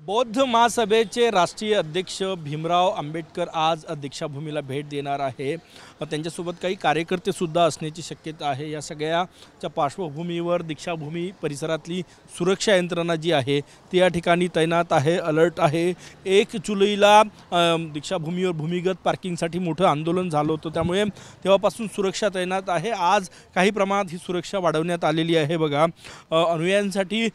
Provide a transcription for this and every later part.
बौद्ध महासभेचे राष्ट्रीय अध्यक्ष भीमराव आंबेडकर आज दीक्षाभूमीला भेट देणार आहे। त्यांच्यासोबत काही कार्यकर्ते सुद्धा असण्याची शक्यता आहे। या सगळ्याच्या पार्श्वभूमीवर दीक्षाभूमी परिसरातली सुरक्षा यंत्रणा जी आहे ती या ठिकाणी तैनात आहे, अलर्ट आहे। 1 जुलैला दीक्षाभूमीवर भूमिगत पार्किंगसाठी मोठं आंदोलन झालं होतं, त्यामुळे तेव्हापासून सुरक्षा तैनात आहे। आज काही प्रमाणात ही सुरक्षा वाढवण्यात आलेली आहे। बघा, अनुयायांसाठी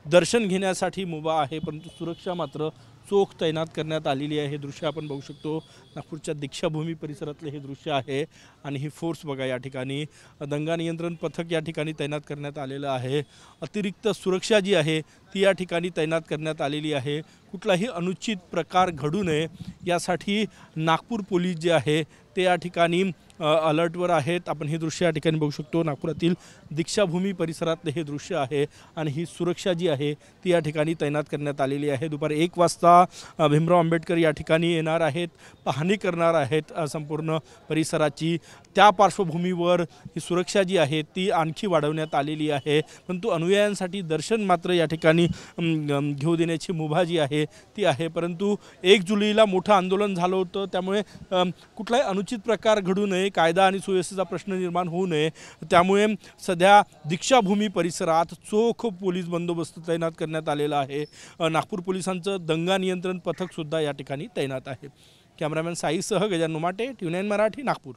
दर्शन घेण्यासाठी मुभा आहे, परंतु सुरक्षा मात्र चोख तैनात करण्यात आलेली आहे। हे दृश्य आपण बघू शकतो, नागपूरच्या दीक्षाभूमी परिसरातले हे दृश्य आहे। आणि ही फोर्स बघा, या ठिकाणी दंगा नियंत्रण पथक या ठिकाणी तैनात करण्यात आलेलं आहे। अतिरिक्त सुरक्षा जी आहे ती या ठिकाणी तैनात करण्यात आलेली आहे। कुठलाही अनुचित प्रकार घडू नये यासाठी नागपूर पोलीस जे आहे ते या ठिकाणी अलर्टवर आहेत। आपण हे दृश्य या ठिकाणी बघू शकतो, नागपुरातील दीक्षाभूमी परिसरातले हे दृश्य आहे। आणि ही सुरक्षा जी आहे ती या ठिकाणी तैनात करण्यात आलेली आहे। दुपारी 1 वाजता भीमराव आंबेडकर या ठिकाणी येणार आहेत, पाहणी करणार आहेत संपूर्ण परिसराची। त्या पार्श्वभूमीवर ही सुरक्षा जी आहे ती आणखी वाढवण्यात आलेली आहे, परंतु अनुयायांसाठी दर्शन मात्र या ठिकाणी घेऊ देण्याची मुभा जी आहे ती आहे। परंतु 1 जुलैला मोठं आंदोलन झालं होतं, त्यामुळे कुठलाही अनुचित प्रकार घडू नये, कायदा आणि सुव्यवस्थेचा प्रश्न निर्माण होऊ नये, त्यामुळे सध्या दीक्षाभूमी परिसरात चोख पोलीस बंदोबस्त तैनात करण्यात आलेला आहे। नागपूर पोलिसांचं दंगा नियंत्रण पथक सुद्धा या ठिकाणी तैनात आहे। कॅमेरामॅन साईसह गजानन उमाटे, TVN मराठी, नागपूर।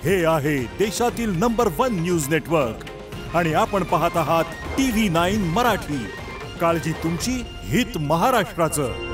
हे आहे देशातील नंबर 1 न्यूज नेटवर्क आणि आपण पाहत आहात TV9 मराठी। काळजी तुमची, हित महाराष्ट्राचं।